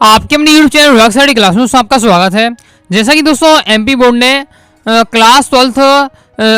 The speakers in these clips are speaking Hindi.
आपके अपने यूट्यूब चैनल विभाग स्टडी क्लास में आपका स्वागत है। जैसा कि दोस्तों एमपी बोर्ड ने क्लास 12th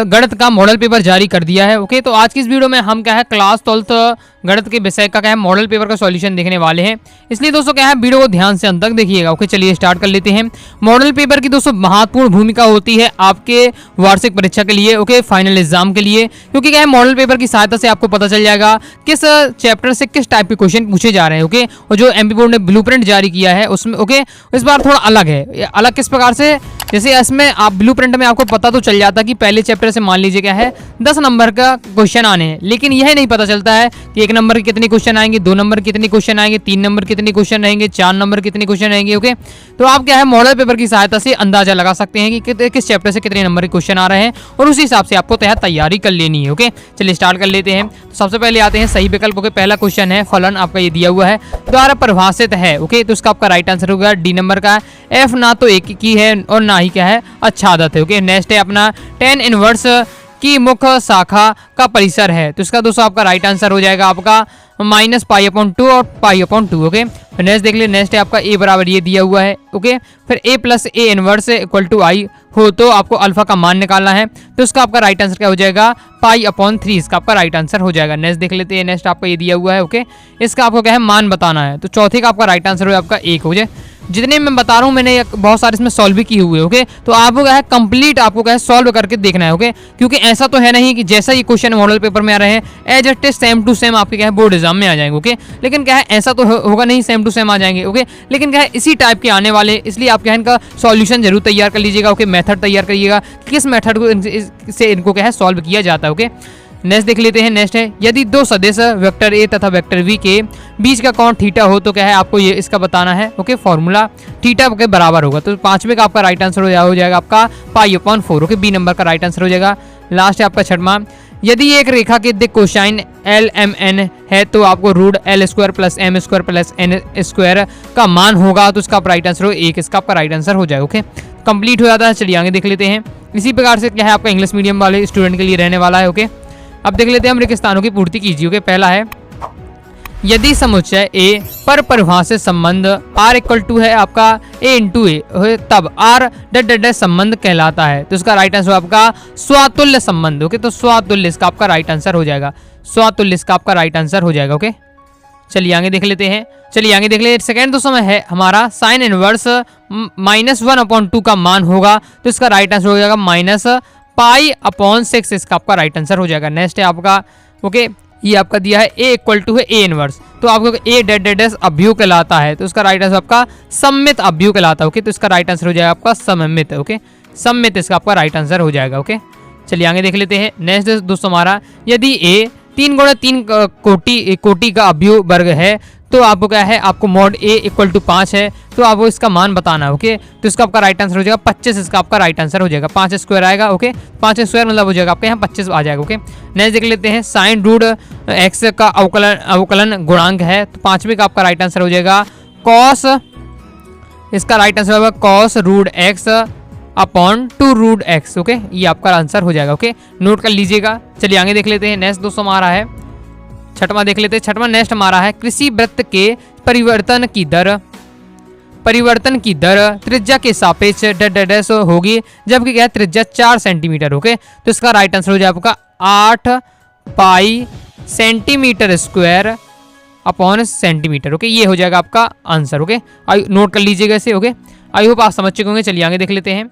गणित का मॉडल पेपर जारी कर दिया है। ओके, तो आज की इस वीडियो में हम क्या है क्लास 12th गणित के विषय का क्या है मॉडल पेपर का सॉल्यूशन देखने वाले हैं। इसलिए दोस्तों क्या है वीडियो को ध्यान से अंत तक देखिएगा। ओके, चलिए स्टार्ट कर लेते हैं। मॉडल पेपर की दोस्तों महत्वपूर्ण भूमिका होती है आपके वार्षिक परीक्षा के लिए, ओके, फाइनल एग्जाम के लिए, क्योंकि क्या है मॉडल पेपर की सहायता से आपको पता चल जाएगा किस चैप्टर से किस टाइप के क्वेश्चन पूछे जा रहे हैं। ओके, और जो एमपी बोर्ड ने ब्लूप्रिंट जारी किया है उसमें ओके इस बार थोड़ा अलग है। अलग किस प्रकार से, जैसे इसमें आप ब्लूप्रिंट में आपको पता तो चल जाता कि पहले चैप्टर से मान लीजिए क्या है 10 नंबर का क्वेश्चन आने हैं, लेकिन यह नहीं पता चलता है कि 1 नंबर के कितने क्वेश्चन आएंगे, 2 नंबर कितने क्वेश्चन आएंगे, 3 नंबर कितने क्वेश्चन रहेंगे, 4 नंबर कितने क्वेश्चन रहेंगे। ओके, तो आप क्या है मॉडल पेपर की सहायता से अंदाजा लगा सकते हैं कि किस चैप्टर से कितने नंबर के क्वेश्चन आ रहे हैं और उसी हिसाब से आपको तैयारी कर लेनी है। ओके, चलिए स्टार्ट कर लेते हैं। तो सबसे पहले आते हैं सही विकल्प। ओके, पहला क्वेश्चन है फलन आपका ये दिया हुआ है द्वारा परिभाषित है। ओके, तो इसका आपका राइट आंसर होगा डी नंबर का। एफ ना तो एक की है और ना ही क्या है अच्छा आदत है। ओके, नेक्स्ट है अपना tan इनवर्स की मुख्य शाखा का परिसर है। तो इसका दोस्तों आपका राइट आंसर हो जाएगा आपका -π/2 और π/2। ओके, नेक्स्ट देख लीजिए। नेक्स्ट है आपका a बराबर ये दिया हुआ है। ओके, फिर a + a इनवर्स = i हो तो आपको अल्फा का मान निकालना है। तो इसका आपका राइट आंसर क्या हो जाएगा π/3। इसका आपका राइट आंसर हो जाएगा। नेक्स्ट देख लेते हैं। नेक्स्ट आपका ये दिया हुआ है। ओके, इसका आपको क्या है मान बताना है। तो चौथे का आपका राइट आंसर हो आपका 1 हो जाए। जितने मैं बता रहा हूँ मैंने बहुत सारे इसमें सॉल्व भी किए हुए। ओके, तो आपको क्या है कंप्लीट आपको क्या है सॉल्व करके देखना है। ओके, क्योंकि ऐसा तो है नहीं कि जैसा ये क्वेश्चन मॉडल पेपर में आ रहे हैं as it is same to same आपके क्या है बोर्ड एग्जाम में आ जाएंगे। ओके, लेकिन क्या है ऐसा तो होगा नहीं सेम टू सेम आ जाएंगे। ओके, लेकिन क्या है इसी टाइप के आने वाले, इसलिए आप क्या है इनका सॉल्यूशन जरूर तैयार कर लीजिएगा। ओके, मेथड तैयार करिएगा किस मेथड को से इनको क्या है सॉल्व किया जाता है। ओके, नेक्स्ट देख लेते हैं। नेक्स्ट है यदि दो सदिश वेक्टर ए तथा वेक्टर वी के बीच का कोण थीटा हो तो क्या है आपको ये इसका बताना है। ओके, फॉर्मूला थीटा के बराबर होगा। तो पांचवें का आपका राइट आंसर हो जाएगा आपका π/4। ओके, बी नंबर का राइट आंसर हो जाएगा। लास्ट है आपका छठवां, यदि एक रेखा के दिक् कोसाइन LMN है तो आपको √L² + M² + N² का मान होगा। तो इसका राइट आंसर हो 1। इसका आपका राइट आंसर हो जाएगा। ओके, कंप्लीट हो जाता है। चलिए आगे देख लेते हैं। इसी प्रकार से क्या है आपका इंग्लिश मीडियम वाले स्टूडेंट के लिए रहने वाला है। ओके, अब देख लेते हैं हम रिक्त स्थानों की पूर्ति कीजिए। ओके, पहला है यदि समुच्चय A पर परिभाषित संबंध R = है आपका A × A तब R संबंध कहलाता है। तो इसका राइट आंसर आपका स्वतुल्य संबंध। ओके, तो स्वतुल्य इसका आपका राइट आंसर हो जाएगा। स्वतुल्य इसका आपका राइट आंसर हो जाएगा। ओके, चलिए आगे देख लेते हैं। सेकंड दोस्तों में है हमारा साइन इनवर्स -1/2 का मान होगा। तो इसका राइट आंसर हो जाएगा -π/6। इसका आपका राइट आंसर हो जाएगा। नेक्स्ट है आपका ओके ये आपका दिया है A = है A इनवर्स। तो आपको A अवयव कहलाता है। तो इसका राइट आंसर आपका सममित अवयव कहलाता है। ओके, तो इसका राइट आंसर हो जाएगा आपका सममित। ओके, सममित इसका आपका राइट आंसर हो जाएगा। ओके, चलिए आगे देख लेते हैं। नेक्स्ट दोस्तों हमारा यदि A 3 × 3 कोटि का अवयव वर्ग है तो आपको क्या है आपको mod A = 5 है। तो आपको इसका मान बताना है। ओके, तो इसका आपका राइट आंसर हो जाएगा 25। इसका आपका राइट आंसर हो जाएगा 5² आएगा। ओके, 5² मतलब हो जाएगा आपके यहाँ 25 आ जाएगा। ओके, नेक्स्ट देख लेते हैं साइन √x का अवकलन गुणांक है। तो पांचवें का आपका राइट आंसर हो जाएगा cos। इसका राइट आंसर होगा cos √x/2√x। ओके, ये आपका आंसर हो जाएगा। ओके, नोट कर लीजिएगा। चलिए आगे देख लेते हैं। नेक्स्ट दोस्तों हमारा है छठवां देख लेते हैं। छठवां नेक्स्ट हमारा है कृषि वृत्त के परिवर्तन की दर त्रिज्या के सापेक्ष डैश होगी जबकि क्या त्रिज्या 4 सेंटीमीटर। ओके, तो इसका राइट आंसर हो जाएगा आपका 8 π cm²/सेंटीमीटर। ओके, ये हो जाएगा आपका आंसर। ओके, नोट कर लीजिएगा इसे। ओके, आई होप आप समझ चुके होंगे। चलिए आगे देख लेते हैं।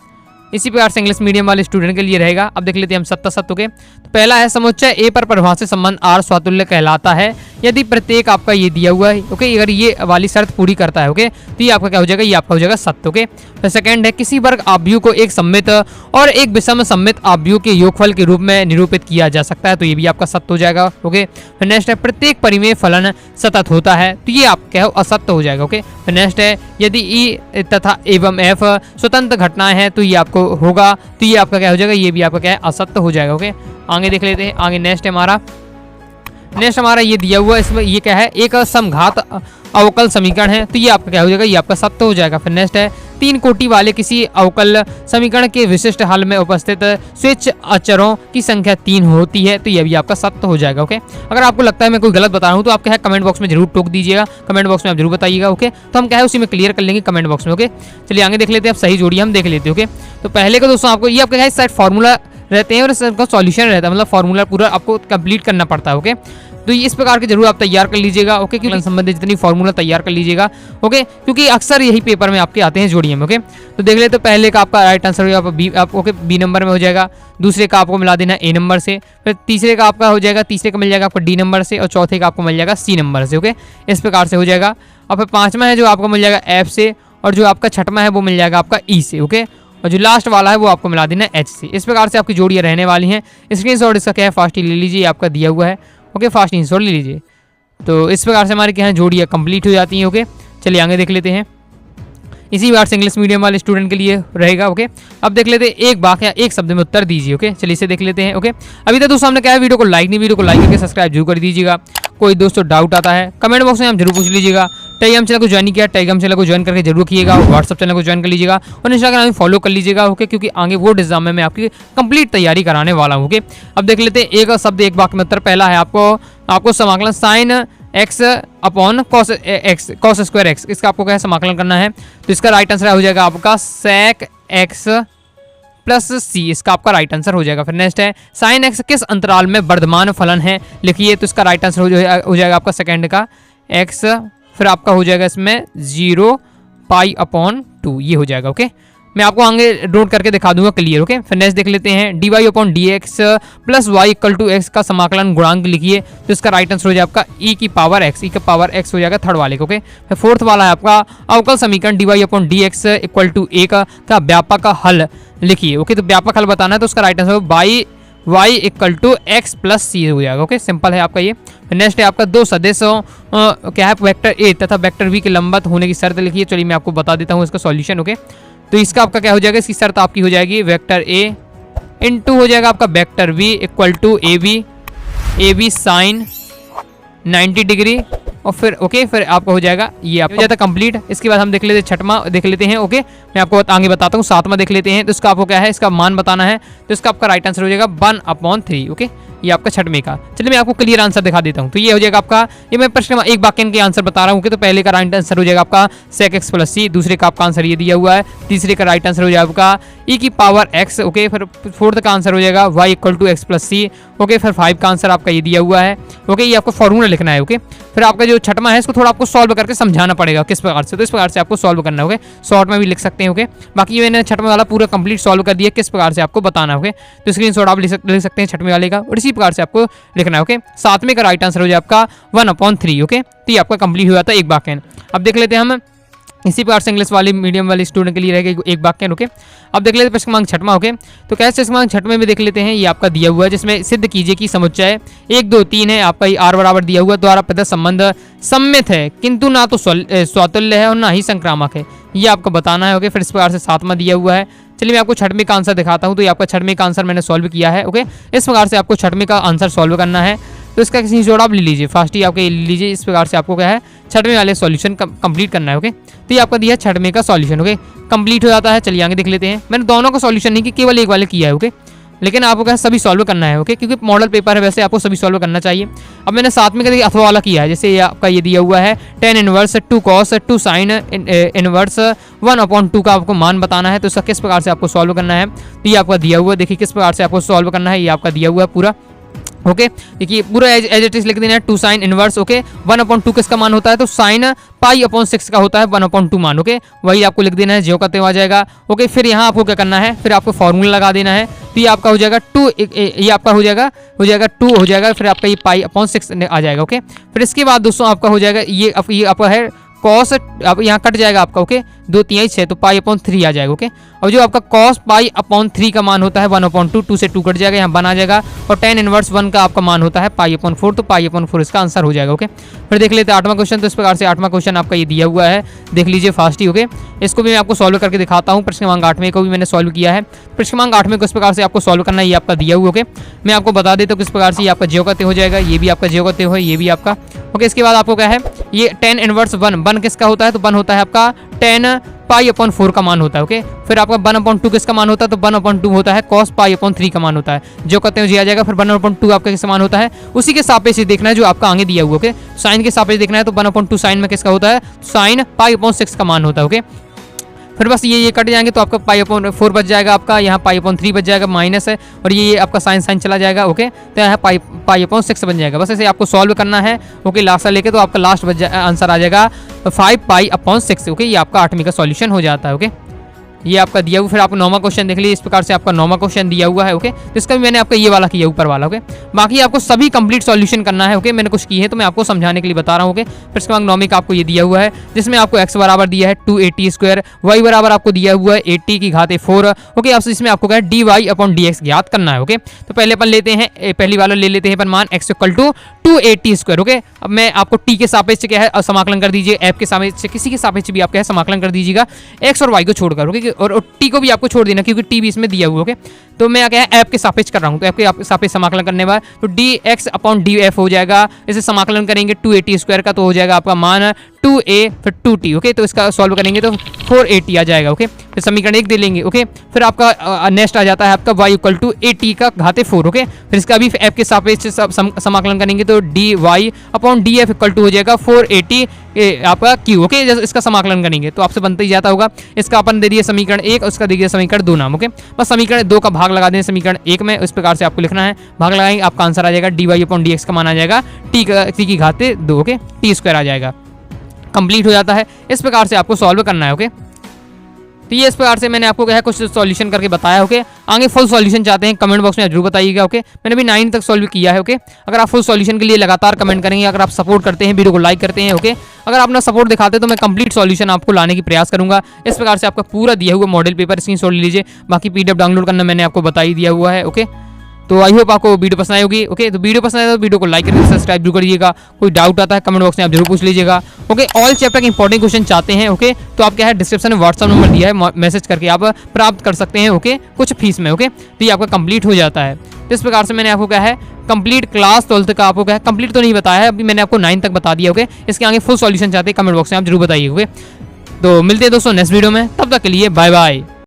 इसी प्रकार से इंग्लिश मीडियम वाले स्टूडेंट के लिए रहेगा। अब देख लेते हैं हम 7 के। तो पहला है समुच्चय A पर परिभाषित संबंध R स्वतुल्य कहलाता है यदि प्रत्येक आपका ये दिया हुआ है। ओके, अगर ये वाली शर्त पूरी करता है। ओके, तो ये आपका क्या हो जाएगा, ये आपका हो जाएगा सत्य। ओके, फिर सेकंड है किसी वर्ग अवयव को एक सममित और एक विषम सममित अवयव के योगफल के रूप में निरूपित किया जा सकता है। तो ये भी आपका सत्य हो जाएगा। ओके, फिर नेक्स्ट है प्रत्येक परिमेय फलन सतत होता है। तो ये आप क्या असत्य हो जाएगा। ओके, फिर नेक्स्ट है यदि E तथा एवं F स्वतंत्र घटनाएं हैं तो ये आपको होगा। तो ये आपका क्या हो जाएगा, ये भी आपका क्या है असत्य हो जाएगा। ओके, आगे देख लेते हैं। आगे नेक्स्ट हमारा ये दिया हुआ इसमें ये क्या है एक समघात अवकल समीकरण है तो ये आपका क्या हो जाएगा, ये आपका सत्य हो जाएगा। फिर नेक्स्ट है 3 कोटि वाले किसी अवकल समीकरण के विशिष्ट हल में उपस्थित स्विच अचरों की संख्या 3 होती है तो ये भी आपका सत्य हो जाएगा। ओके, अगर आपको लगता है मैं कोई गलत बता रहा हूँ तो आप क्या है कमेंट बॉक्स में जरूर टोक दीजिएगा, कमेंट बॉक्स में आप जरूर बताइएगा। ओके, तो हम क्या है उसी में क्लियर कर लेंगे कमेंट बॉक्स में। ओके, चलिए आगे देख लेते हैं, अब सही जोड़िए हम देख लेते हैं। ओके, तो पहले का दोस्तों आपको ये आपका क्या है सेट फार्मूला रहते हैं और इसका सॉल्यूशन रहता है, मतलब फार्मूला पूरा आपको कंप्लीट करना पड़ता है। ओके, तो इस प्रकार के जरूर आप तैयार कर लीजिएगा। ओके, क्योंकि संबंधित जितनी फार्मूला तैयार कर लीजिएगा। ओके, क्योंकि अक्सर यही पेपर में आपके आते हैं जोड़िए में। ओके, तो देख लेते तो पहले का आपका राइट आंसर हो जाएगा बी, आप ओके बी नंबर में हो जाएगा। दूसरे का आपको मिला देना ए नंबर से, फिर तीसरे का आपका हो जाएगा, तीसरे का मिल जाएगा आपको डी नंबर से और चौथे का आपको मिल जाएगा सी नंबर से। ओके, इस प्रकार से हो जाएगा। और फिर पांचवा है जो आपको मिल जाएगा एफ से और जो आपका छठवां है वो मिल जाएगा आपका ई से। ओके, और जो लास्ट वाला है वो आपको मिला देना एच से। इस प्रकार से आपकी जोड़ियाँ रहने वाली हैं। स्क्रीनशॉट इसका क्या है फास्ट ही ले लीजिए, आपका दिया हुआ है। ओके, फास्ट स्क्रीनशॉट ले लीजिए। तो इस प्रकार से हमारे क्या है जोड़ियाँ कंप्लीट हो जाती हैं। ओके, चलिए आगे देख लेते हैं। इसी बार से इंग्लिश मीडियम वाले स्टूडेंट के लिए रहेगा। ओके, अब देख लेते हैं एक वाक्य एक शब्द में उत्तर दीजिए। ओके, चलिए इसे देख लेते हैं। ओके, अभी तक दोस्तों हमने क्या है वीडियो को लाइक नहीं, वीडियो को लाइक करके सब्सक्राइब जरूर कर दीजिएगा। कोई दोस्तों डाउट आता है कमेंट बॉक्स में हम जरूर पूछ लीजिएगा। टेलीग्राम चैनल को ज्वाइन किया, टेलीग्राम चैनल को ज्वाइन करके जरूर किएगा। व्हाट्सअप चैनल को ज्वाइन कर लीजिएगा और इंस्टाग्राम में फॉलो कर लीजिएगा। ओके, क्योंकि आगे वो एग्जाम में मैं आपकी कंप्लीट तैयारी कराने वाला हूँ। ओके, अब देख लेते हैं एक शब्द एक वाक्य में उत्तर। पहला है आपको समाकलन sine x upon cos x cos square x, इसका आपको क्या है समाकलन करना है। तो इसका राइट आंसर हो जाएगा आपका सेक एक्स प्लस सी, इसका आपका राइट आंसर हो जाएगा। फिर नेक्स्ट है साइन एक्स किस अंतराल में वर्धमान फलन है लिखिए, तो इसका राइट आंसर हो जाएगा आपका सेकेंड का एक्स, फिर आपका हो जाएगा इसमें 0 पाई अपॉन 2, ये हो जाएगा। ओके, मैं आपको आगे नोट करके दिखा दूंगा क्लियर। ओके, फिर नेक्स्ट देख लेते हैं d Y upon D x plus y equal to x का समाकलन गुणांक लिखिए, तो इसका राइट आंसर हो जाएगा आपका ई की पावर एक्स हो जाएगा थर्ड वाले को। ओके, फिर फोर्थ वाला है आपका अवकल समीकरण D Y upon D X equal to A का व्यापक हल लिखिए। ओके, तो व्यापक हल बताना है तो उसका right answer by Y equal to x plus C हो जाएगा। ओके, सिंपल है आपका ये। नेक्स्ट है आपका दो सदस्यों क्या है वेक्टर ए तथा वेक्टर बी के लंबवत होने की शर्त लिखिए। चलिए मैं आपको बता देता हूँ इसका सॉल्यूशन। ओके, तो इसका आपका क्या हो जाएगा, इसकी शर्त आपकी हो जाएगी वेक्टर ए इनटू हो जाएगा आपका vector b equal to a b sine 90 degree और फिर ओके फिर आपका हो जाएगा ये आपका हो जाता है कंप्लीट। इसके बाद हम देख लेते हैं छठवां देख लेते हैं। ओके, मैं आपको आगे बताता हूँ। सातवां देख लेते हैं तो इसका आपको क्या है इसका मान बताना है, तो इसका आपका राइट आंसर हो जाएगा 1/3। ओके, ये आपका छठवें का। चलिए मैं आपको क्लियर आंसर दिखा देता हूँ। तो ये हो जाएगा आपका, ये मैं प्रश्न एक वाक्य के आंसर बता रहा हूँ। तो पहले का राइट आंसर हो जाएगा आपका सेक एक्स प्लस सी, दूसरे का आपका आंसर ये दिया हुआ है, तीसरे का राइट आंसर हो जाएगा आपका ई की पावर एक्स। ओके, फिर फोर्थ का आंसर हो जाएगा y equal to x plus c. Okay, फिर 5 का आंसर आपका ये दिया हुआ है। ओके, ये आपको फॉर्मूला लिखना है। ओके, फिर आपका जो छठवां है इसको थोड़ा आपको सॉल्व करके समझाना पड़ेगा किस प्रकार से, तो इस प्रकार से आपको सॉल्व करना होगा। शॉर्ट में भी लिख सकते हैं। ओके, बाकी मैंने छठवें वाला पूरा कंप्लीट सॉल्व कर दिया किस प्रकार से आपको बताना होगा, तो स्क्रीनशॉट आप लिख सकते हैं छठवें वाले का और इसी प्रकार से आपको लिखना है। ओके, सातवें का राइट आंसर हो जाए आपका 1/3। ओके, तो ये आपका कंप्लीट हो जाता है एक वाक्य। अब देख लेते हैं हम इसी प्रकार से इंग्लिश वाली मीडियम वाले स्टूडेंट के लिए रहेगा एक वाक्य। ओके, अब देख लेते हैं प्रश्न क्रमांक छठवां। ओके, तो कैसे प्रश्न क्रमांक छठवें में देख लेते हैं, ये आपका दिया हुआ है जिसमें सिद्ध कीजिए कि समुच्चय 1 2 3 है आपका ये आर बराबर दिया हुआ द्वारा प्रदत्त संबंध सम्मित है किंतु ना तो स्वतुल्य है और ना ही संक्रामक है, ये आपको बताना है। ओके, फिर इस प्रकार से सातवां दिया हुआ है। चलिए मैं आपको छठवें का आंसर दिखाता हूँ। तो ये आपका छठवें का आंसर मैंने सॉल्व किया है। ओके, इस प्रकार से आपको छठवें का आंसर सॉल्व करना है, तो इसका किसी जोड़ आप ले लीजिए, फास्ट ही आपके ले लीजिए। इस प्रकार से आपको क्या है छठवें वाले सॉल्यूशन कंप्लीट करना है। ओके, तो ये आपका दिया है छठवें का सॉल्यूशन। ओके, कंप्लीट हो जाता है। चलिए आगे देख लेते हैं। मैंने दोनों का सॉल्यूशन नहीं कि केवल एक वाले किया है। ओके, लेकिन आपको क्या सभी सॉल्व करना है। ओके, क्योंकि मॉडल पेपर है वैसे आपको सभी सॉल्व करना चाहिए। अब मैंने सातवें का अथवा वाला किया है, जैसे ये आपका ये दिया हुआ है tan inverse 2 cos 2 sin inverse 1/2 का आपको मान बताना है, तो इसका किस प्रकार से आपको सॉल्व करना है, तो ये आपका दिया हुआ है। देखिए किस प्रकार से आपको सॉल्व करना है, ये आपका दिया हुआ है पूरा। ओके, देखिए पूरा एज इट इज लिख देना है 2 sin इनवर्स। ओके, 1/2 किसका मान होता है, तो sin π/6 का होता है 1/2 मान। ओके, वही आपको लिख देना है, ज्यों करते आ जाएगा। ओके, फिर यहाँ आपको क्या करना है, फिर आपको फॉर्मूला लगा देना है, तो ये आपका हो जाएगा 2, ये आपका हो जाएगा 2 हो जाएगा, फिर आपका ये π/6 आ जाएगा। ओके, फिर इसके बाद दोस्तों आपका हो जाएगा ये आपका है कॉस, अब यहाँ कट जाएगा आपका। ओके, 2 3 6 तो π/3 आ जाएगा। ओके, और जो आपका कॉस π/3 का मान होता है 1/2, 2 से 2 कट जाएगा, यहाँ बना जाएगा, और tan इनवर्स 1 का आपका मान होता है π/4, तो π/4 इसका आंसर हो जाएगा। ओके, फिर देख लेते हैं आठवां क्वेश्चन। तो इस प्रकार से आठवां क्वेश्चन आपका ये दिया हुआ है, देख लीजिए फास्ट ही। ओके, इसको भी मैं आपको सॉल्व करके दिखाता हूँ। प्रश्न क्रमांक 8वें को भी मैंने सॉल्व किया है। प्रश्न क्रमांक 8वें को इस प्रकार से आपको सॉल्व करना है, ये आपका दिया हुआ। ओके, मैं आपको बता देता हूँ किस प्रकार से ये आपका ज्यों का त्यों हो जाएगा, ये भी आपका ज्यों का त्यों है, ये भी आपका। ओके, इसके बाद आपको क्या है, ये tan इनवर्स 1 किसका होता है, तो 1 होता है आपका tan पाई/4 का मान होता है। ओके, फिर आपका 1/2 किसका मान होता है, तो 1/2 होता है cos पाई/3 का मान होता है। जो कहते हैं जी आ जाएगा। फिर 1/2 आपका किसका मान होता है, उसी के सापेक्ष देखना है जो आपका आगे दिया हुआ। ओके, साइन के सापेक्ष देखना है, तो 1/2 साइन में किसका होता है, साइन पाई/6 का मान होता है। ओके, फिर बस ये कट जाएंगे तो आपका पाई/4 बच जाएगा, आपका यहाँ पाई/3 बच जाएगा, माइनस है, और ये आपका साइन चला जाएगा। ओके, तो यहाँ पाई/6 बन जाएगा। बस ऐसे आपको सॉल्व करना है। ओके, लास्ट लेके तो आपका लास्ट आंसर आ जाएगा 5 पाई/6। ओके, ये आपका 8वीं का सॉल्यूशन हो जाता है। ओके, ये आपका दिया हुआ। फिर आपको 9वां क्वेश्चन देख लीजिए, इस प्रकार से आपका 9वां क्वेश्चन दिया हुआ है। ओके, तो इसका भी मैंने आपका ये वाला किया ऊपर वाला। ओके, बाकी आपको सभी कंप्लीट सॉल्यूशन करना है। ओके, मैंने कुछ की है तो मैं आपको समझाने के लिए बता रहा हूँ। ओके, फिर इसके बाद 9वीं का आपको ये दिया हुआ है, जिसमें आपको x बराबर दिया है 280², y बराबर आपको दिया हुआ है 80 की घात 4। ओके, अब इसमें आपको क्या है dy/dx ज्ञात करना है। ओके, तो पहले अपन लेते हैं, पहली वाला ले लेते हैं अपन मान x = 280²। ओके, अब मैं आपको t के सापेक्ष क्या है समाकलन कर दीजिए, f के सापेक्ष, किसी के सापेक्ष भी आप क्या है समाकलन कर दीजिएगा, x और y को छोड़कर। ओके, और t को भी आपको छोड़ देना क्योंकि t भी इसमें दिया हुआ। ओके, तो मैं क्या है f के सापेक्ष कर रहा हूँ, तो f के सापेक्ष समाकलन करने बाद तो dx/df हो जाएगा। इसे समाकलन करेंगे 280² का, तो हो जाएगा आपका मान 2a फिर 2t। ओके, तो इसका सॉल्व करेंगे तो 480 आ जाएगा। ओके, फिर समीकरण 1 दे लेंगे। ओके, फिर आपका नेक्स्ट आ जाता है आपका y = 80 का घात 4। ओके, फिर इसका भी f के सापेक्ष समाकलन करेंगे तो dy/df = हो जाएगा 480 आपका q। ओके, जैसे इसका समाकलन करेंगे तो आपसे बनते ही जाता होगा। इसका अपन दे दिए समीकरण 1, उसका दे दिया समीकरण 2 नाम। ओके, बस समीकरण 2 का भाग लगा दें समीकरण 1 में, इस प्रकार से आपको लिखना है। भाग लगाएंगे, आपका आंसर आ जाएगा dy/dx का मान आ जाएगा t की घात 2। ओके, t² आ जाएगा। कंप्लीट हो जाता है। इस प्रकार से आपको सॉल्व करना है। ओके, तो ये इस प्रकार से मैंने आपको क्या है कुछ सॉल्यूशन करके बताया। ओके, आगे फुल सॉल्यूशन चाहते हैं कमेंट बॉक्स में जरूर बताइएगा। ओके, मैंने भी 9 तक सॉल्व किया है। ओके, अगर आप फुल सॉल्यूशन के लिए लगातार कमेंट करेंगे, अगर आप सपोर्ट करते हैं, वीडियो को लाइक करते हैं, ओके, अगर आप अपना सपोर्ट दिखाते हैं तो मैं कंप्लीट सॉल्यूशन आपको लाने की प्रयास करूंगा। इस प्रकार से आपका पूरा दिया हुआ मॉडल पेपर स्क्रीनशॉट ले लीजिए। बाकी PDF डाउनलोड करना मैंने आपको बता ही दिया हुआ है। ओके, तो आई होप आपको वीडियो पसंद आई होगी। ओके, तो वीडियो पसंद आए तो वीडियो को लाइक करके सब्सक्राइब जरूर करिएगा। कोई डाउट आता है कमेंट बॉक्स में आप जरूर पूछ लीजिएगा। ओके, ऑल चैप्टर के इंपॉर्टेंट क्वेश्चन चाहते हैं, ओके, तो आप क्या है डिस्क्रिप्शन में व्हाट्सअप नंबर दिया है, मैसेज करके आप प्राप्त कर सकते हैं। ओके, कुछ फीस में। ओके, तो ये आपका कंप्लीट हो जाता है। तो इस प्रकार से मैंने आपको क्या है कंप्लीट क्लास 12 का आपको क्या है कंप्लीट तो नहीं बताया है, अभी मैंने आपको 9 तक बता दिया। ओके, इसके आगे फुल सॉल्यूशन चाहते हैं कमेंट बॉक्स में आप जरूर बताइए। ओके, तो मिलते हैं दोस्तों नेक्स्ट वीडियो में, तब तक के लिए बाय बाय।